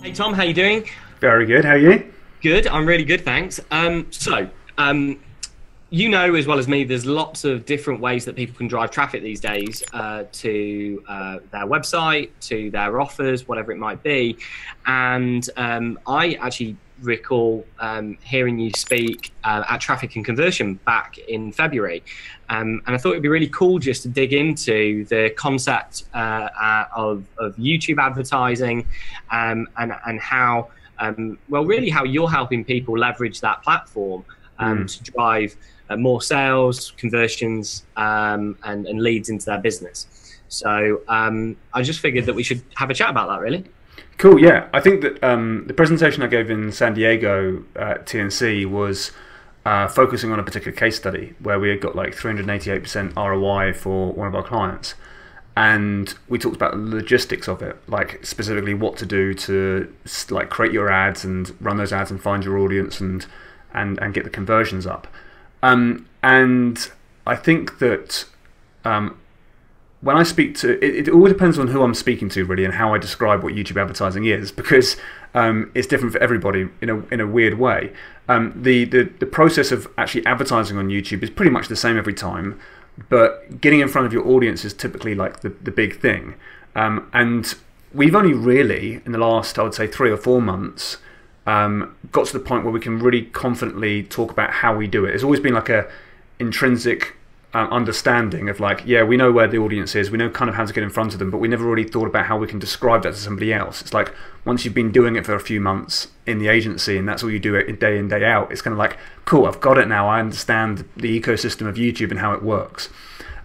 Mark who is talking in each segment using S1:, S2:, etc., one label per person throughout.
S1: Hey Tom, how you doing?
S2: Very good. How are you?
S1: Good. I'm really good, thanks. You know as well as me, there's lots of different ways that people can drive traffic these days to their website, to their offers, whatever it might be. And I actually recall hearing you speak at Traffic and Conversion back in February. And I thought it'd be really cool just to dig into the concept of YouTube advertising and how, well, really how you're helping people leverage that platform to drive more sales, conversions, and leads into their business. So I just figured that we should have a chat about that, really.
S2: Cool, yeah. I think that the presentation I gave in San Diego at TNC was focusing on a particular case study where we had got like 388% ROI for one of our clients. And we talked about the logistics of it, like specifically what to do to like create your ads and run those ads and find your audience and get the conversions up. And I think that when I speak to, it always depends on who I'm speaking to really and how I describe what YouTube advertising is, because it's different for everybody in a weird way. The process of actually advertising on YouTube is pretty much the same every time, but getting in front of your audience is typically like the big thing. And we've only really, in the last, I would say 3 or 4 months, got to the point where we can really confidently talk about how we do it. It's always been like a intrinsic understanding of like, yeah, we know where the audience is, we know kind of how to get in front of them, but we never really thought about how we can describe that to somebody else. It's like once you've been doing it for a few months in the agency and that's all you do it day in, day out, it's kind of like, cool, I've got it now, I understand the ecosystem of YouTube and how it works.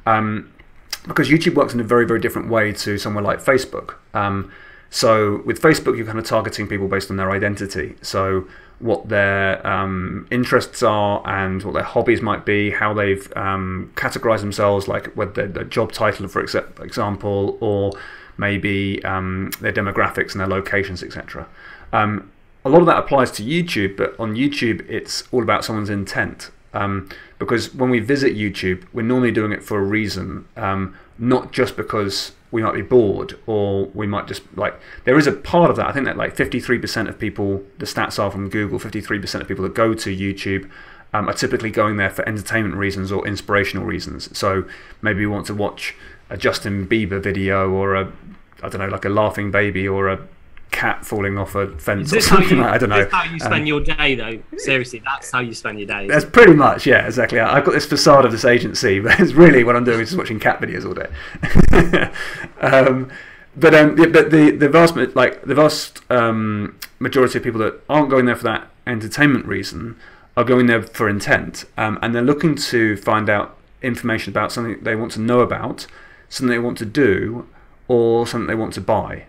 S2: Because YouTube works in a very, very different way to somewhere like Facebook. So with Facebook, you're kind of targeting people based on their identity. So what their interests are and what their hobbies might be, how they've categorized themselves, like whether their job title, for example, or maybe their demographics and their locations, etc. A lot of that applies to YouTube, but on YouTube, it's all about someone's intent. Because when we visit YouTube, we're normally doing it for a reason, not just because we might be bored or we might just like, there is a part of that. I think that like 53% of people, the stats are from Google, 53% of people that go to YouTube are typically going there for entertainment reasons or inspirational reasons. So maybe we want to watch a Justin Bieber video or a, I don't know, like a laughing baby or a cat falling off a fence or something like, I don't know.
S1: That's how you spend your day though. Seriously, that's how you spend your day.
S2: That's pretty much, yeah, exactly. I've got this facade of this agency, but it's really what I'm doing is just watching cat videos all day. But the vast majority of people that aren't going there for that entertainment reason are going there for intent, and they're looking to find out information about something they want to know about, something they want to do, or something they want to buy.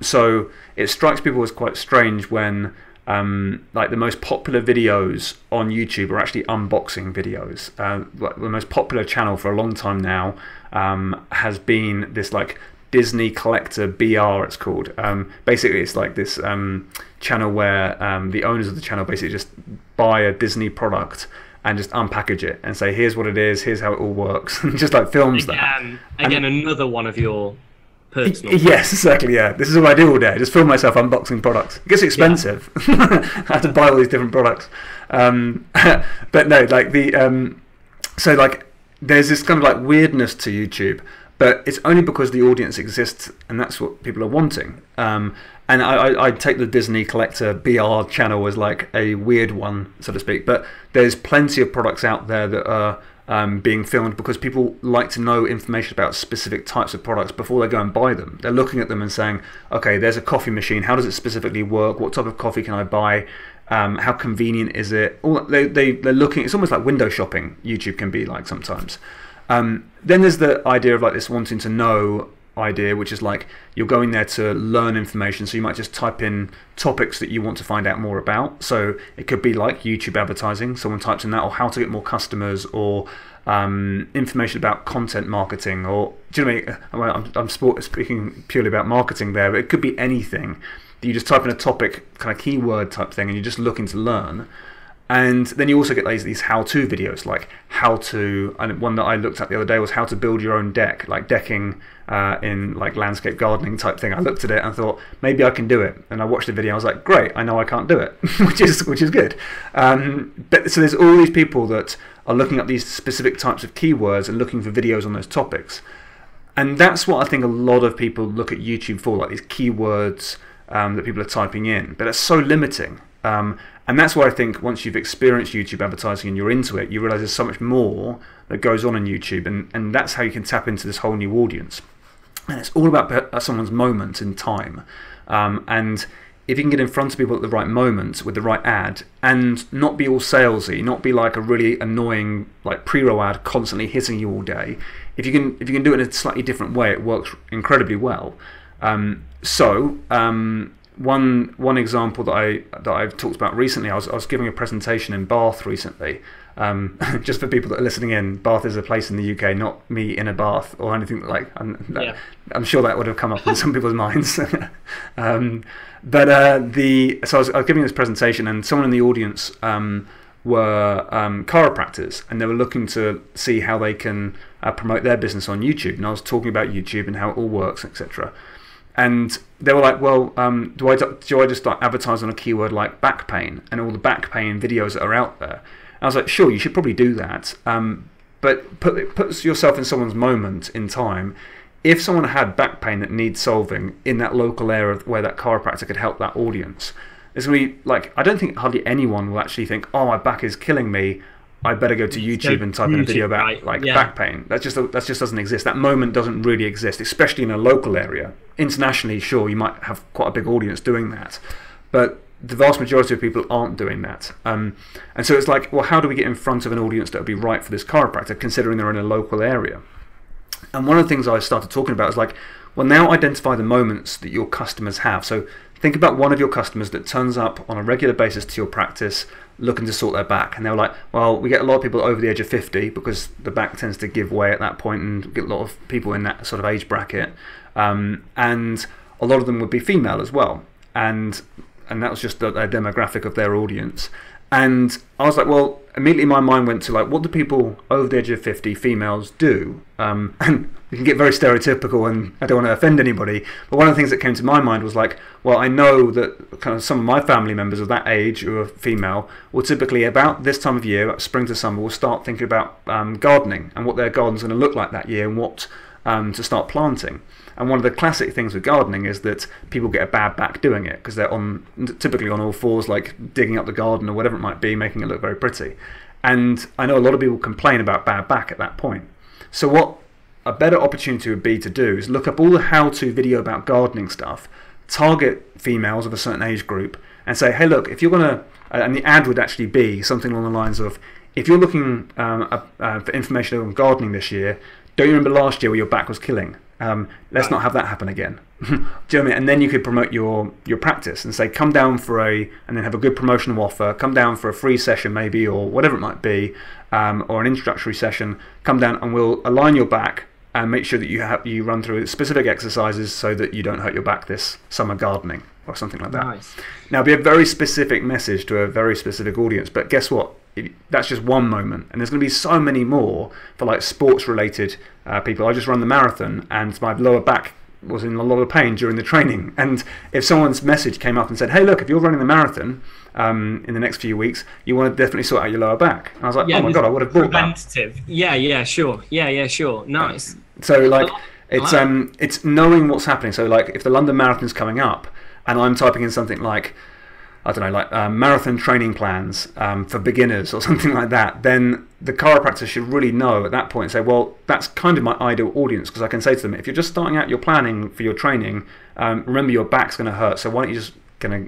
S2: So it strikes people as quite strange when like the most popular videos on YouTube are actually unboxing videos. The most popular channel for a long time now has been this like Disney Collector BR, it's called. Basically it's like this channel where the owners of the channel basically just buy a Disney product and just unpackage it and say, here's what it is, here's how it all works, and just like films that.
S1: Again, another one of your personal.
S2: Yes, exactly, yeah. This is what I do all day. I just film myself unboxing products. It gets expensive. Yeah. I have to buy all these different products. But no, like so like there's this kind of like weirdness to YouTube, but it's only because the audience exists and that's what people are wanting. And I take the Disney Collector BR channel as like a weird one, so to speak, but there's plenty of products out there that are being filmed because people like to know information about specific types of products before they go and buy them. They're looking at them and saying, okay, there's a coffee machine, how does it specifically work, what type of coffee can I buy, how convenient is it. They're looking, it's almost like window shopping, YouTube can be like sometimes. Then there's the idea of like this wanting to know idea, which is like you're going there to learn information, so you might just type in topics that you want to find out more about. So it could be like YouTube advertising, someone types in that, or how to get more customers, or information about content marketing, or do you know what I mean? I'm speaking purely about marketing there, but it could be anything that you just type in a topic, kind of keyword type thing, and you're just looking to learn. And then you also get these how-to videos, like how to, and one that I looked at the other day was how to build your own deck, like decking in like landscape gardening type thing. I looked at it and thought, maybe I can do it. And I watched the video, I was like, great, I know I can't do it, which is good. But so there's all these people that are looking up these specific types of keywords and looking for videos on those topics. And that's what I think a lot of people look at YouTube for, like these keywords that people are typing in. But it's so limiting. And that's why I think once you've experienced YouTube advertising and you're into it, you realize there's so much more that goes on YouTube, and that's how you can tap into this whole new audience. And it's all about someone's moment in time. And if you can get in front of people at the right moment with the right ad, and not be all salesy, not be like a really annoying like pre-roll ad constantly hitting you all day. If you can do it in a slightly different way, it works incredibly well. One example that I've talked about recently, I was giving a presentation in Bath recently. Just for people that are listening in, Bath is a place in the UK, not me in a bath or anything like. I'm sure that would have come up in some people's minds. So I was giving this presentation, and someone in the audience were chiropractors, and they were looking to see how they can promote their business on YouTube. And I was talking about YouTube and how it all works, etc. And they were like, well, do I just like advertise on a keyword like back pain and all the back pain videos that are out there? And I was like, sure, you should probably do that. But put yourself in someone's moment in time. If someone had back pain that needs solving in that local area where that chiropractor could help that audience, there's going to be like, I don't think hardly anyone will actually think, oh, my back is killing me, I better go to YouTube and type in a video about back pain. That just doesn't exist. That moment doesn't really exist, especially in a local area. Internationally, sure, you might have quite a big audience doing that, but the vast majority of people aren't doing that. And so it's like, well, how do we get in front of an audience that would be right for this chiropractor, considering they're in a local area? And one of the things I started talking about is like, well, now identify the moments that your customers have. So think about one of your customers that turns up on a regular basis to your practice looking to sort their back, and they're like, well, we get a lot of people over the age of 50 because the back tends to give way at that point, and get a lot of people in that sort of age bracket, and a lot of them would be female as well, and that was just a demographic of their audience. And I was like, well, immediately my mind went to like, what do people over the age of 50, females, do? And we can get very stereotypical, and I don't want to offend anybody, but one of the things that came to my mind was like, well, I know that kind of some of my family members of that age who are female will typically about this time of year, spring to summer, will start thinking about gardening and what their garden's going to look like that year and what to start planting. And one of the classic things with gardening is that people get a bad back doing it because they're typically on all fours, like digging up the garden or whatever it might be, making it look very pretty. And I know a lot of people complain about bad back at that point. So what a better opportunity would be to do is look up all the how-to video about gardening stuff, target females of a certain age group, and say, hey, look, if you're going to, and the ad would actually be something along the lines of, if you're looking for information on gardening this year, don't you remember last year where your back was killing? Let's not have that happen again. Do you know what I mean? And then you could promote your practice and say, come down and then have a good promotional offer, come down for a free session maybe, or whatever it might be, or an introductory session, come down and we'll align your back and make sure that you run through specific exercises so that you don't hurt your back this summer gardening or something like that.
S1: Nice.
S2: Now, it'll be a very specific message to a very specific audience, but guess what? That's just one moment, and there's going to be so many more for like sports related people. I just run the marathon and my lower back was in a lot of pain during the training, and if someone's message came up and said, hey look, if you're running the marathon in the next few weeks, you want to definitely sort out your lower back. And I was like, oh my god, I would have bought
S1: preventative. That. Sure. Nice.
S2: So like it's knowing what's happening. So like if the London Marathon's coming up and I'm typing in something like, I don't know, like marathon training plans for beginners or something like that, then the chiropractor should really know at that point and say, well, that's kind of my ideal audience, because I can say to them, if you're just starting out your planning for your training, remember your back's going to hurt, so why don't you just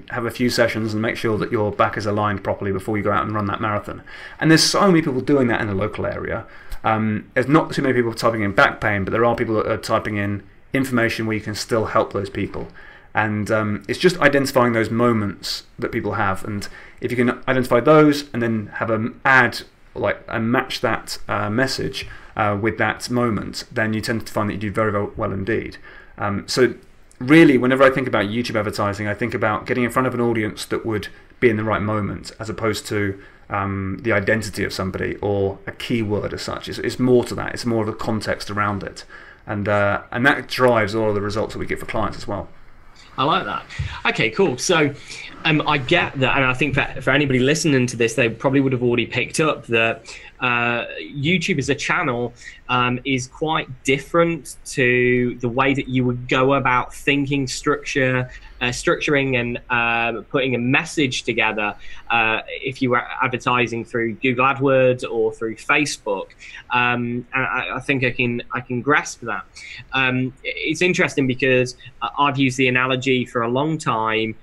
S2: have a few sessions and make sure that your back is aligned properly before you go out and run that marathon. And there's so many people doing that in the local area. There's not too many people typing in back pain, but there are people that are typing in information where you can still help those people. And it's just identifying those moments that people have, and if you can identify those and then have an ad and match that message with that moment, then you tend to find that you do very, very well indeed. So really, whenever I think about YouTube advertising, I think about getting in front of an audience that would be in the right moment, as opposed to the identity of somebody or a keyword as such. It's more to that. It's more of a context around it, and that drives all of the results that we get for clients as well.
S1: I like that. Okay, cool. So I get that, and I think that for anybody listening to this, they probably would have already picked up that YouTube as a channel is quite different to the way that you would go about thinking structuring and putting a message together if you were advertising through Google AdWords or through Facebook. And I think I can grasp that. It's interesting because I've used the analogy for a long time,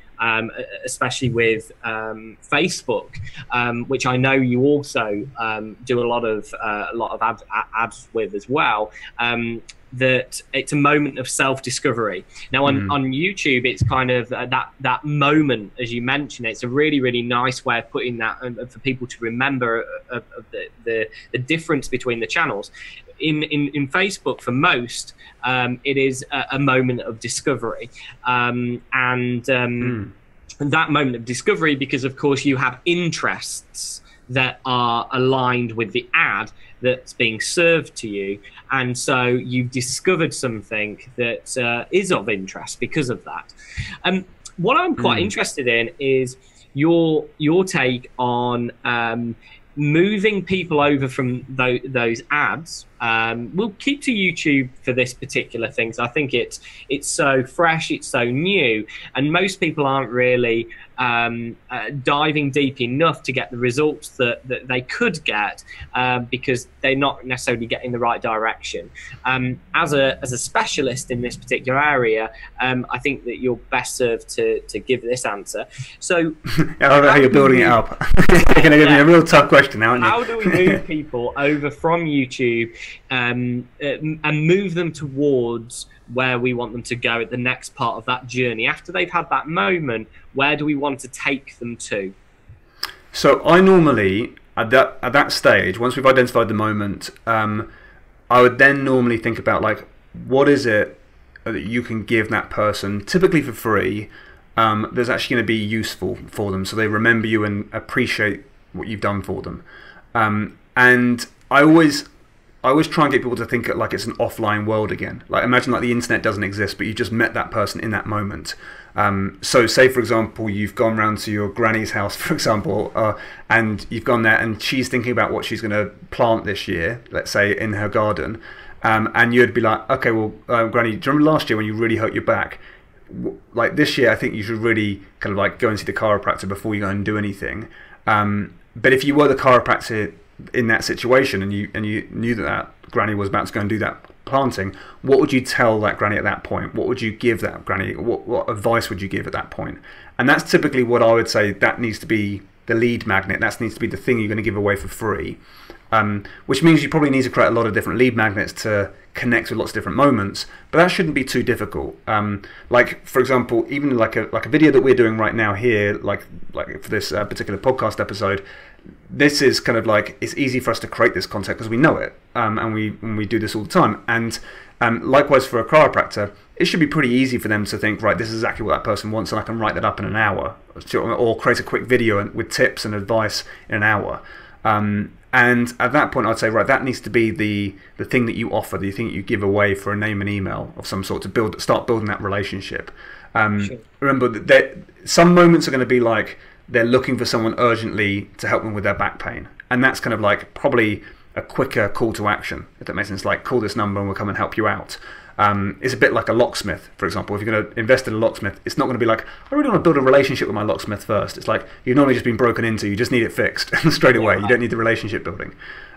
S1: especially with Facebook, which I know you also do a lot of ads with as well. That it's a moment of self-discovery. Now on YouTube, it's kind of that moment, as you mentioned. It's a really nice way of putting that, for people to remember of the difference between the channels. In Facebook, for most, it is a moment of discovery, and that moment of discovery, because of course you have interests that are aligned with the ad that's being served to you, and so you've discovered something that is of interest because of that. What I'm quite interested in is your take on moving people over from those ads. We'll keep to YouTube for this particular thing. So I think it's so fresh, it's so new, and most people aren't really diving deep enough to get the results that they could get, because they're not necessarily getting the right direction. As a specialist in this particular area, I think that you're best served to give this answer. So
S2: I don't know how you're building it up. You're going to give me a real tough question now, aren't you?
S1: How do we move people over from YouTube and move them towards where we want them to go at the next part of that journey? After they've had that moment, where do we want to take them to?
S2: So I normally, at that stage, once we've identified the moment, I would then normally think about, like, what is it that you can give that person, typically for free, that's actually going to be useful for them, so they remember you and appreciate what you've done for them. And I always try and get people to think it like it's an offline world again. Like, imagine like the internet doesn't exist, but you just met that person in that moment. So say, for example, you've gone round to your granny's house, for example, and you've gone there and she's thinking about what she's going to plant this year, let's say in her garden. And you'd be like, okay, well, Granny, do you remember last year when you really hurt your back? Like, this year, I think you should really kind of like go and see the chiropractor before you go and do anything. But if you were the chiropractor in that situation and you knew that Granny was about to go and do that planting, what would you tell that Granny at that point? What would you give that Granny? What advice would you give at that point? And that's typically what I would say that needs to be the lead magnet. That needs to be the thing you're going to give away for free. Which means you probably need to create a lot of different lead magnets to connect with lots of different moments, but that shouldn't be too difficult. Like, for example, even like a video that we're doing right now here, like for this particular podcast episode, this is kind of like, it's easy for us to create this content because we know it, and we do this all the time. And likewise for a chiropractor, it should be pretty easy for them to think, right, this is exactly what that person wants, and I can write that up in an hour, or create a quick video with tips and advice in an hour. And at that point, I'd say, right, that needs to be the thing that you offer, the thing that you give away for a name and email of some sort to start building that relationship. Sure. Remember that some moments are going to be like they're looking for someone urgently to help them with their back pain, and that's kind of like probably a quicker call to action, if that makes sense. Like, call this number and we'll come and help you out. It's a bit like a locksmith, for example. If you're going to invest in a locksmith, it's not going to be like, I really want to build a relationship with my locksmith first. It's like, you've normally just been broken into, you just need it fixed straight away. You don't need the relationship building.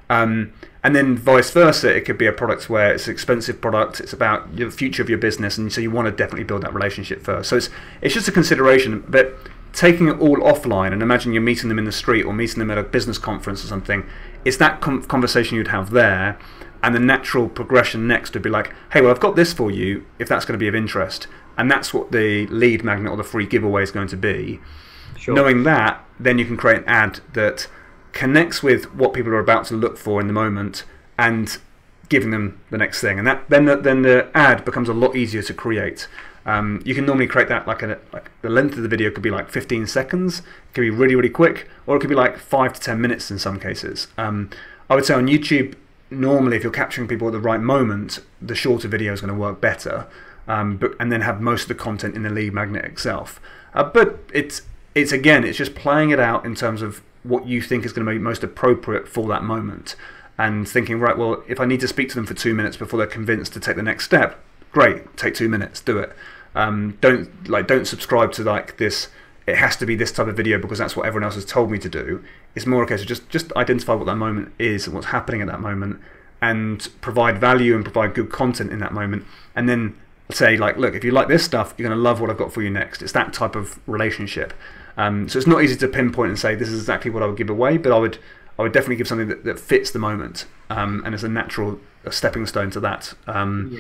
S2: And then vice versa, it could be a product where it's an expensive product, it's about the future of your business, and so you want to definitely build that relationship first. So it's just a consideration, but taking it all offline, and imagine you're meeting them in the street or meeting them at a business conference or something, it's that conversation you'd have there. And the natural progression next would be like, hey, well, I've got this for you, if that's going to be of interest. And that's what the lead magnet or the free giveaway is going to be. Sure. Knowing that, then you can create an ad that connects with what people are about to look for in the moment and giving them the next thing. And then the ad becomes a lot easier to create. You can normally create that like the length of the video could be like 15 seconds. It could be really, really quick, or it could be like 5 to 10 minutes in some cases. I would say on YouTube, normally if you're capturing people at the right moment, the shorter video is going to work better, and then have most of the content in the lead magnet itself. But it's just playing it out in terms of what you think is going to be most appropriate for that moment, and thinking, right, well, if I need to speak to them for 2 minutes before they're convinced to take the next step, great, take 2 minutes, do it. Don't subscribe to like this, it has to be this type of video because that's what everyone else has told me to do. It's more a case of just identify what that moment is and what's happening at that moment, and provide value and provide good content in that moment, and then say, like, look, if you like this stuff, you're going to love what I've got for you next. It's that type of relationship. So it's not easy to pinpoint and say this is exactly what I would give away, but I would definitely give something that fits the moment, and is a natural stepping stone to that. And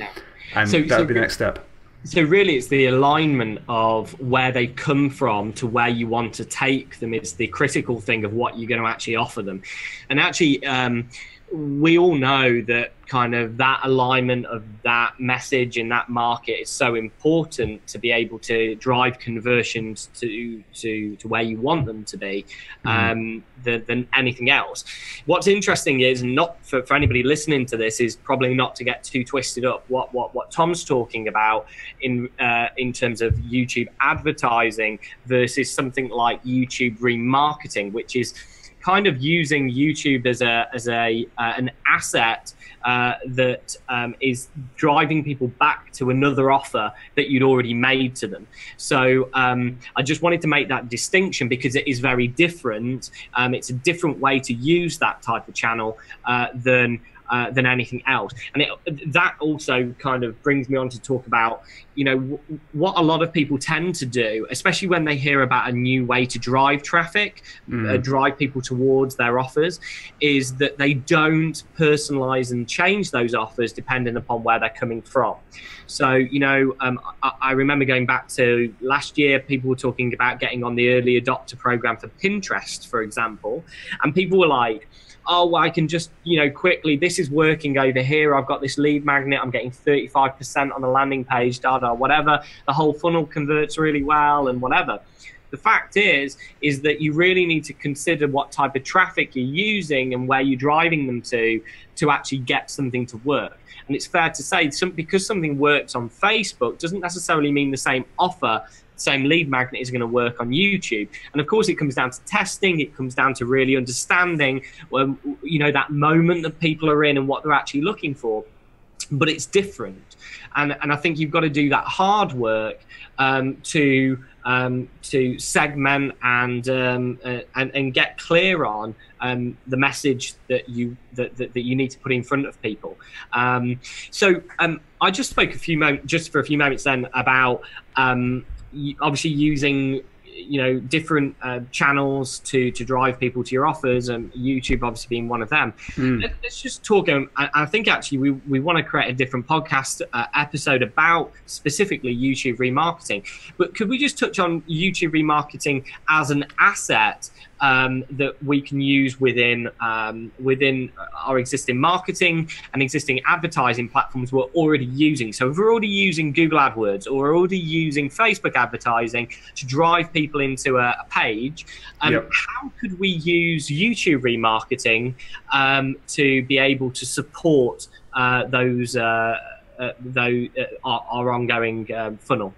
S2: that would be the next step.
S1: So really it's the alignment of where they come from to where you want to take them is the critical thing of what you're going to actually offer them. And actually, we all know that kind of that alignment of that message in that market is so important to be able to drive conversions to where you want them to be, than anything else. What's interesting is, not for anybody listening to this, is probably not to get too twisted up what Tom's talking about in terms of YouTube advertising versus something like YouTube remarketing, which is kind of using YouTube as an asset that is driving people back to another offer that you'd already made to them. So I just wanted to make that distinction because it is very different. It's a different way to use that type of channel than anything else. And that also kind of brings me on to talk about, you know, what a lot of people tend to do, especially when they hear about a new way to drive traffic, drive people towards their offers, is that they don't personalize and change those offers depending upon where they're coming from. So, you know, I remember going back to last year, people were talking about getting on the early adopter program for Pinterest, for example, and people were like, oh, well, I can just, you know, quickly, this is working over here. I've got this lead magnet. I'm getting 35% on the landing page, whatever. The whole funnel converts really well and whatever. The fact is that you really need to consider what type of traffic you're using and where you're driving them to actually get something to work. And it's fair to say, because something works on Facebook doesn't necessarily mean the same offer, same lead magnet is going to work on YouTube. And of course it comes down to testing, it comes down to really understanding, you know, that moment that people are in and what they're actually looking for. But it's different, and I think you've got to do that hard work to segment and get clear on the message that you need to put in front of people. So I just spoke for a few moments then about obviously using, you know, different channels to drive people to your offers, and YouTube obviously being one of them. Let's just talk. I think actually we want to create a different podcast episode about specifically YouTube remarketing. But could we just touch on YouTube remarketing as an asset that we can use within our existing marketing and existing advertising platforms we're already using? So if we're already using Google AdWords, or we're already using Facebook advertising to drive people into a page, how could we use YouTube remarketing to be able to support our ongoing funnel?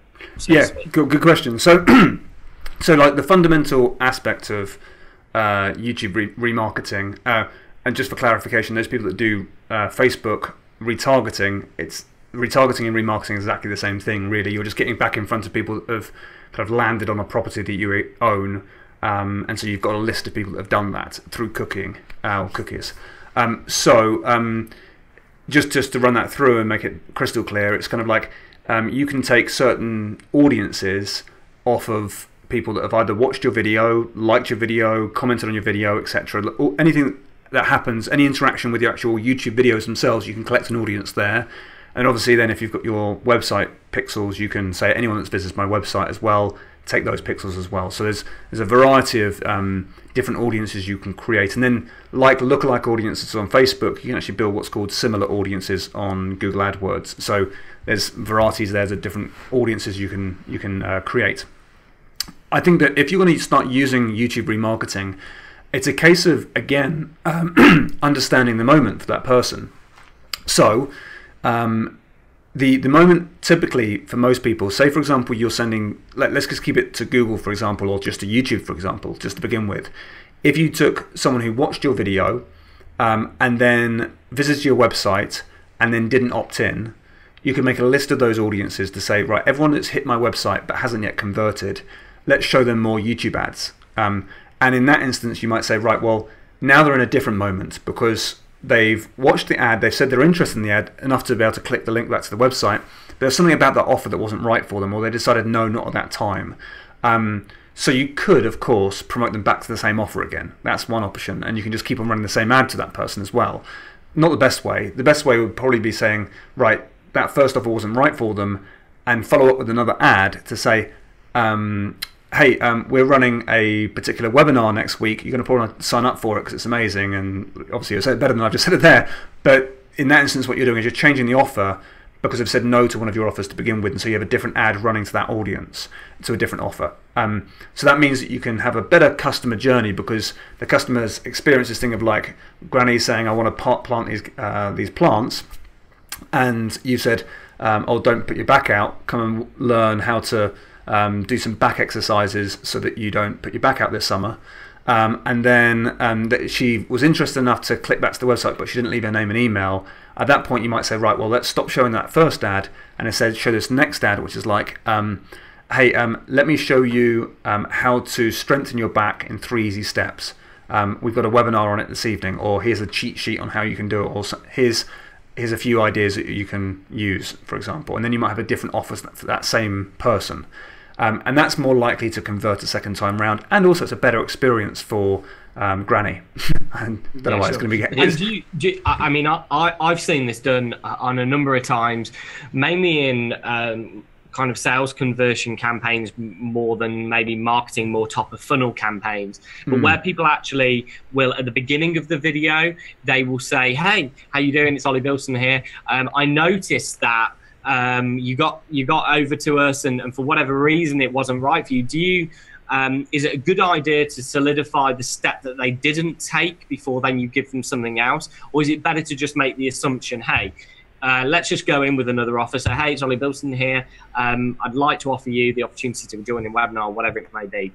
S2: Good question. So so like the fundamental aspect of YouTube remarketing, and just for clarification, those people that do Facebook retargeting, retargeting and remarketing is exactly the same thing, really. You're just getting back in front of people that have kind of landed on a property that you own, and so you've got a list of people that have done that through cookies. Just to run that through and make it crystal clear, it's kind of like you can take certain audiences off of people that have either watched your video, liked your video, commented on your video, etc. Anything that happens, any interaction with your actual YouTube videos themselves, you can collect an audience there. And obviously then if you've got your website pixels, you can say anyone that's visits my website as well, take those pixels as well. So there's a variety of different audiences you can create. And then, like lookalike audiences on Facebook, you can actually build what's called similar audiences on Google AdWords. So there's varieties there, there's different audiences you can create. I think that if you're going to start using YouTube remarketing, it's a case of, again, understanding the moment for that person. So the moment typically for most people, say for example you're sending, let's just keep it to Google for example, or just to YouTube for example, just to begin with. If you took someone who watched your video and then visited your website and then didn't opt in, you can make a list of those audiences to say, right, everyone that's hit my website but hasn't yet converted, let's show them more YouTube ads. And in that instance, you might say, right, well, now they're in a different moment because they've watched the ad, they've said they're interested in the ad enough to be able to click the link back to the website. There's something about that offer that wasn't right for them, or they decided no, not at that time. So you could, of course, promote them back to the same offer again. That's one option, and you can just keep on running the same ad to that person as well. Not the best way. The best way would probably be saying, right, that first offer wasn't right for them, and follow up with another ad to say, hey, we're running a particular webinar next week. You're going to probably want to sign up for it because it's amazing, and obviously you'll say it better than I've just said it there. But in that instance, what you're doing is you're changing the offer because they've said no to one of your offers to begin with, and so you have a different ad running to that audience, to a different offer. So that means that you can have a better customer journey because the customers experience this thing of like Granny saying, I want to plant these plants, and you said, oh, don't put your back out, come and learn how to do some back exercises so that you don't put your back out this summer. And then she was interested enough to click back to the website, but she didn't leave her name and email. At that point, you might say, right, well, let's stop showing that first ad and instead show this next ad, which is like, hey, let me show you how to strengthen your back in 3 easy steps. We've got a webinar on it this evening, or here's a cheat sheet on how you can do it, or here's a few ideas that you can use, for example. And then you might have a different offer for that same person. And that's more likely to convert a second time round, and also it's a better experience for Granny. I don't know why it's going to be getting.
S1: I mean, I've seen this done on a number of times, mainly in kind of sales conversion campaigns more than maybe marketing, more top of funnel campaigns, but where people actually will, at the beginning of the video, they will say, hey, how you doing? It's Ollie Billson here. I noticed that you got over to us, and for whatever reason it wasn't right for you. Do you is it a good idea to solidify the step that they didn't take before then you give them something else, or is it better to just make the assumption, hey, let's just go in with another offer, say, hey, it's Ollie Billson here, I'd like to offer you the opportunity to join a webinar, whatever it may be?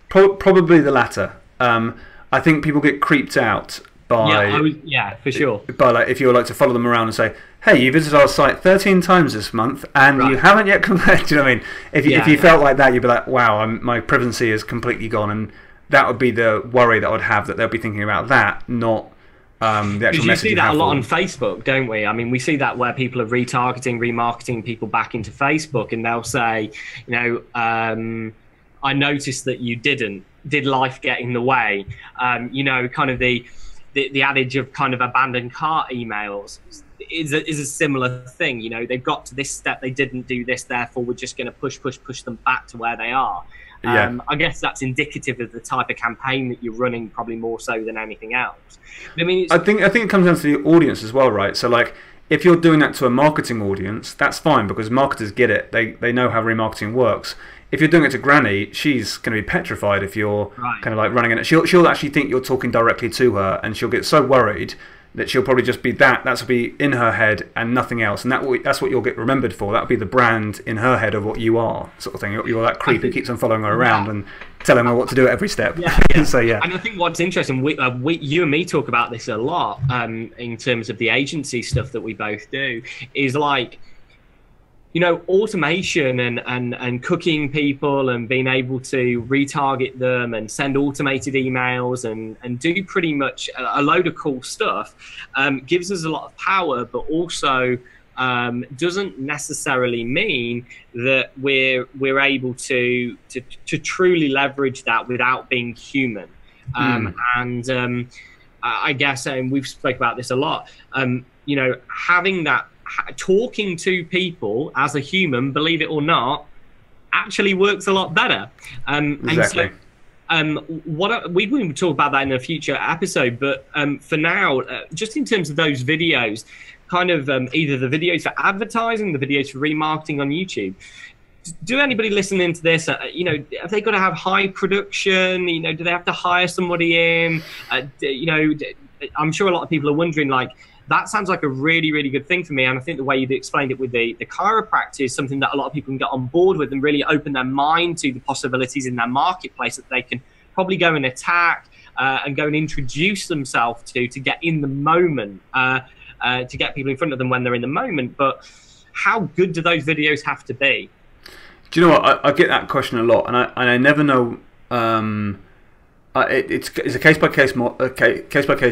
S2: Probably the latter. I think people get creeped out by,
S1: yeah, for sure.
S2: By like, if you were like to follow them around and say, hey, you visited our site 13 times this month and you haven't yet converted. Do you know what I mean? If you felt like that, you'd be like, wow, my privacy is completely gone, and that would be the worry that I would have, that they'll be thinking about that, not the actual message.
S1: You see that a lot on Facebook, don't we? I mean, we see that where people are remarketing people back into Facebook, and they'll say, you know, I noticed that you did life get in the way? You know, kind of the adage of kind of abandoned cart emails is a similar thing. You know, they've got to this step, they didn't do this, therefore we're just going to push them back to where they are. I guess that's indicative of the type of campaign that you're running, probably more so than anything else. But I mean, I think
S2: it comes down to the audience as well, right? So like, if you're doing that to a marketing audience, that's fine because marketers get it. They know how remarketing works. If you're doing it to Granny, she's going to be petrified if you're kind of like running it. She'll actually think you're talking directly to her, and she'll get so worried that she'll probably just be that'll be in her head and nothing else, and that's what you'll get remembered for. That'll be the brand in her head of what you are, sort of thing. You're that creep who keeps on following her around and telling her what to do at every step. So and
S1: I think what's interesting, you and me talk about this a lot in terms of the agency stuff that we both do, is like, you know, automation and cooking people and being able to retarget them and send automated emails and do pretty much a load of cool stuff gives us a lot of power, but also doesn't necessarily mean that we're able to truly leverage that without being human. I guess, and we've spoke about this a lot, you know, having that, talking to people as a human, believe it or not, actually works a lot better.
S2: Exactly.
S1: We will talk about that in a future episode, but for now, just in terms of those videos, kind of either the videos for advertising, the videos for remarketing on YouTube. Do anybody listening to this, you know, have they got to have high production? You know, do they have to hire somebody in? You know, I'm sure a lot of people are wondering, like, that sounds like a really, really good thing for me. And I think the way you've explained it with the chiropractor is something that a lot of people can get on board with and really open their mind to the possibilities in their marketplace that they can probably go and attack and go and introduce themselves to get in the moment, to get people in front of them when they're in the moment. But how good do those videos have to be?
S2: Do you know what? I get that question a lot, and I never know. It's a case by case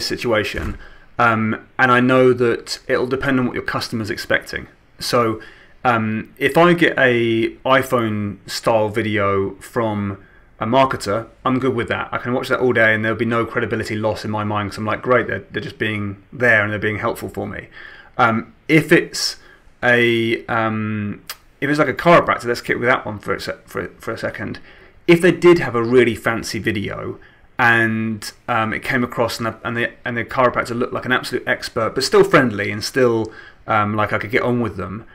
S2: situation. And I know that it'll depend on what your customer's expecting. So if I get a iPhone style video from a marketer, I'm good with that. I can watch that all day and there'll be no credibility loss in my mind, because I'm like, great, they're just being there and they're being helpful for me. If it's like a chiropractor, let's kick with that one for a second. If they did have a really fancy video and it came across and the chiropractor looked like an absolute expert, but still friendly and still like I could get on with them.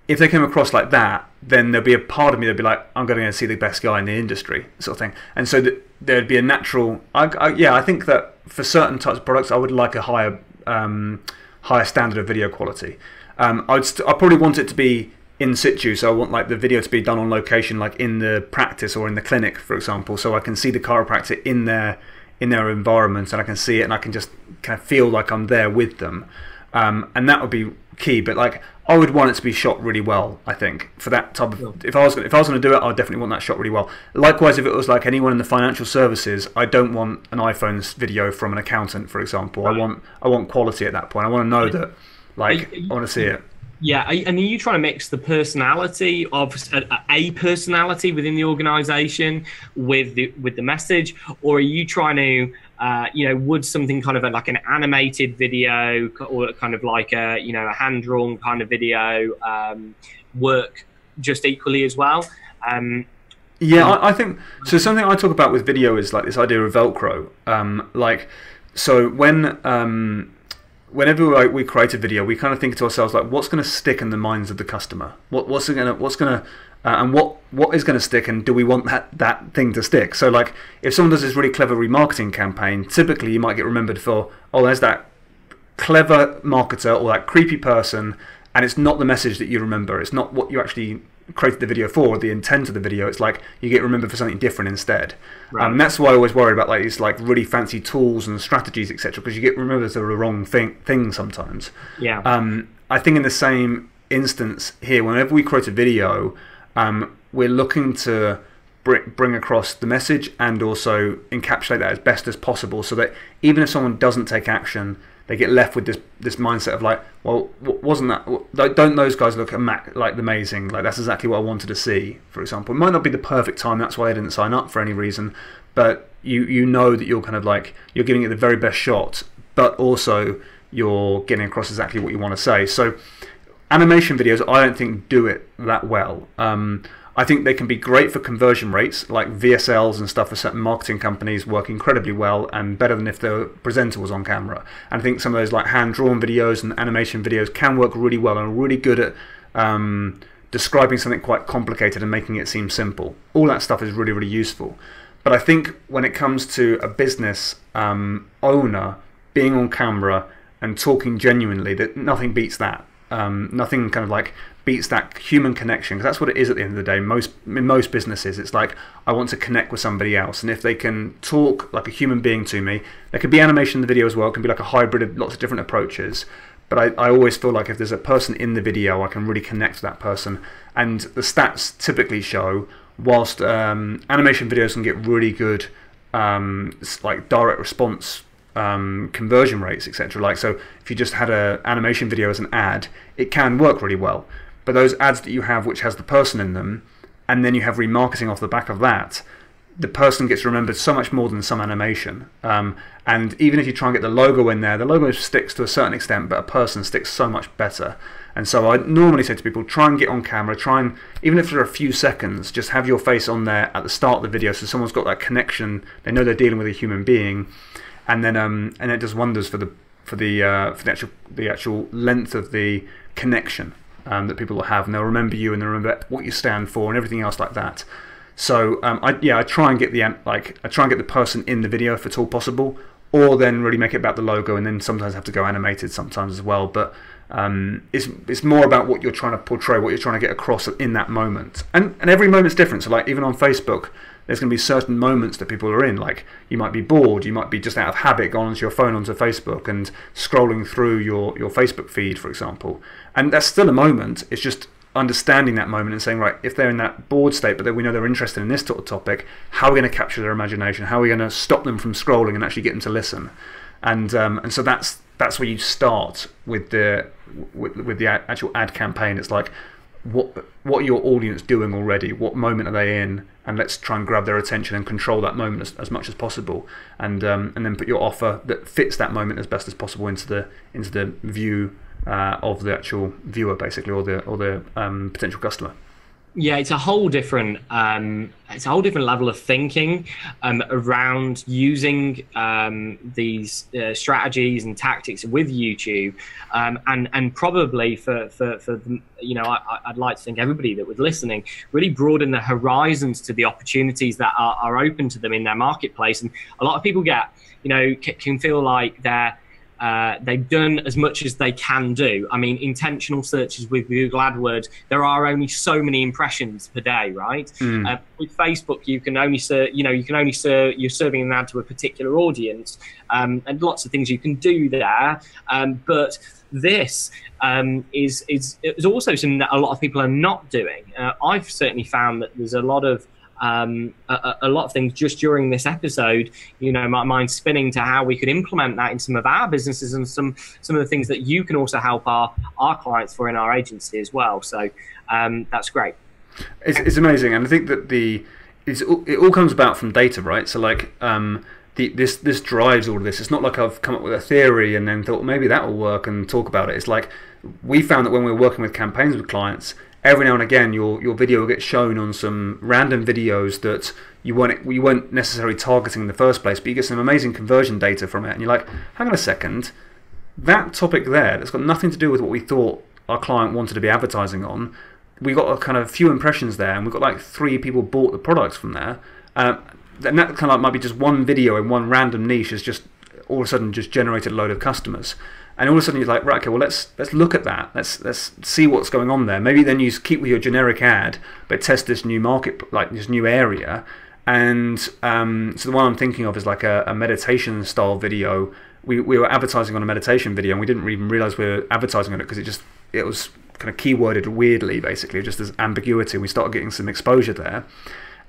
S2: If they came across like that, then there'd be a part of me that'd be like, I'm going to see the best guy in the industry, sort of thing. And so there'd be a natural. I think that for certain types of products, I would like a higher standard of video quality. I probably want it to be in situ, so I want like the video to be done on location, like in the practice or in the clinic, for example, so I can see the chiropractor in their environment and I can see it and I can just kind of feel like I'm there with them, and that would be key. But like, I would want it to be shot really well. I think for that type of, if I was going to do it, I'd definitely want that shot really well. Likewise, if it was like anyone in the financial services, I don't want an iPhone video from an accountant, for example. Right. I want quality at that point. I want to know that, like, I want to see it.
S1: Yeah, and are you trying to mix the personality of a personality within the organisation with the message, or are you trying to, would something kind of like an animated video or kind of like a hand-drawn kind of video work just equally as well?
S2: I think so. Something I talk about with video is like this idea of Velcro. Whenever we create a video, we kind of think to ourselves like, what's going to stick in the minds of the customer? What is going to stick, and do we want that thing to stick? So like, if someone does this really clever remarketing campaign, typically you might get remembered for, oh, there's that clever marketer or that creepy person, and it's not the message that you remember. It's not what you actually created the video for, or the intent of the video. It's like you get remembered for something different instead. Right. And that's why I always worry about like these like really fancy tools and strategies, etc., because you get remembered for the wrong thing sometimes.
S1: Yeah.
S2: I think in the same instance here, whenever we create a video, we're looking to bring across the message and also encapsulate that as best as possible, so that even if someone doesn't take action, they get left with this mindset of like, well, wasn't that? Don't those guys look like amazing? Like, that's exactly what I wanted to see. For example, it might not be the perfect time. That's why I didn't sign up for any reason. But you know that you're kind of like, you're giving it the very best shot, but also you're getting across exactly what you want to say. So animation videos, I don't think do it that well. I think they can be great for conversion rates, like VSLs and stuff for certain marketing companies work incredibly well and better than if the presenter was on camera. And I think some of those like hand-drawn videos and animation videos can work really well and are really good at describing something quite complicated and making it seem simple. All that stuff is really, really useful. But I think when it comes to a business owner being on camera and talking genuinely, that nothing beats that. Nothing kind of like beats that human connection, because that's what it is at the end of the day. In most businesses, it's like, I want to connect with somebody else, and if they can talk like a human being to me, there could be animation in the video as well. It can be like a hybrid of lots of different approaches. But I always feel like if there's a person in the video, I can really connect with that person. And the stats typically show, whilst animation videos can get really good like direct response conversion rates, etc. Like, so if you just had an animation video as an ad, it can work really well. But those ads that you have which has the person in them, and then you have remarketing off the back of that, the person gets remembered so much more than some animation. And even if you try and get the logo in there, the logo sticks to a certain extent, but a person sticks so much better. And so I normally say to people, try and get on camera, try and, even if for a few seconds, just have your face on there at the start of the video so someone's got that connection, they know they're dealing with a human being, and then it does wonders for the actual length of the connection that people will have, and they'll remember you and they'll remember what you stand for and everything else like that. So I try and get the person in the video if at all possible, or then really make it about the logo, and then sometimes have to go animated sometimes as well. But it's more about what you're trying to portray, what you're trying to get across in that moment, and every moment's different. So like even on Facebook, there's going to be certain moments that people are in. Like you might be bored, you might be just out of habit gone onto your phone onto Facebook and scrolling through your Facebook feed, for example, and that's still a moment. It's just understanding that moment and saying, right, if they're in that bored state but then we know they're interested in this sort of topic, how are we going to capture their imagination, how are we going to stop them from scrolling and actually get them to listen? And so that's where you start with the actual ad campaign. It's like, what are your audience doing already, what moment are they in, and let's try and grab their attention and control that moment as much as possible, and then put your offer that fits that moment as best as possible into the view of the actual viewer, basically, or the potential customer.
S1: Yeah, it's a whole different level of thinking around using these strategies and tactics with YouTube, and probably for I'd like to think everybody that was listening really broaden their horizons to the opportunities that are open to them in their marketplace. And a lot of people can feel like they've done as much as they can do. I mean, intentional searches with Google AdWords, there are only so many impressions per day, right? With Facebook, you can only you're serving an ad to a particular audience, and lots of things you can do there. But this is also something that a lot of people are not doing. I've certainly found that there's a lot of things just during this episode, my mind's spinning to how we could implement that in some of our businesses and some of the things that you can also help our clients for in our agency as well. So that's great.
S2: It's amazing, and I think that it all comes about from data, right? So like this drives all of this. It's not like I've come up with a theory and then thought maybe that will work and talk about it. It's like we found that when we're working with campaigns with clients, every now and again your video will get shown on some random videos that you weren't necessarily targeting in the first place, but you get some amazing conversion data from it, and you're like, hang on a second, that topic there that's got nothing to do with what we thought our client wanted to be advertising on, we got a kind of few impressions there, and we've got like 3 people bought the products from there, and that kind of like might be just one video in one random niche has just all of a sudden just generated a load of customers. And all of a sudden you're like, right, okay, well let's look at that. Let's see what's going on there. Maybe then you keep with your generic ad, but test this new market, like this new area. And so the one I'm thinking of is like a meditation style video. We were advertising on a meditation video, and we didn't even realize we were advertising on it because it was kind of keyworded weirdly, basically, just as ambiguity. We started getting some exposure there,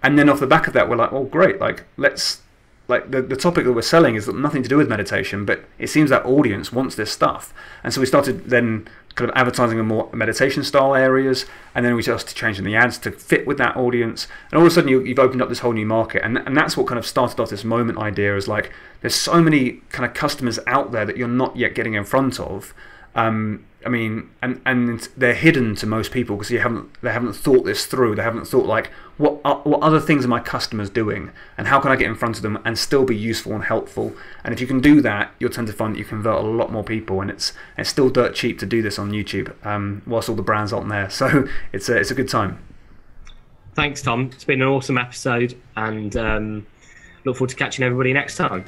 S2: and then off the back of that, we're like, oh great, like let's. Like the topic that we're selling is nothing to do with meditation, but it seems that audience wants this stuff. And so we started then kind of advertising in more meditation style areas, and then we started changing the ads to fit with that audience. And all of a sudden you've opened up this whole new market. And that's what kind of started off this moment idea, is like there's so many kind of customers out there that you're not yet getting in front of. I mean, and they're hidden to most people because they haven't thought this through. They haven't thought like, what other things are my customers doing, and how can I get in front of them and still be useful and helpful? And if you can do that, you'll tend to find that you convert a lot more people, and it's still dirt cheap to do this on YouTube, whilst all the brands aren't there. So it's a good time.
S1: Thanks, Tom. It's been an awesome episode, and look forward to catching everybody next time.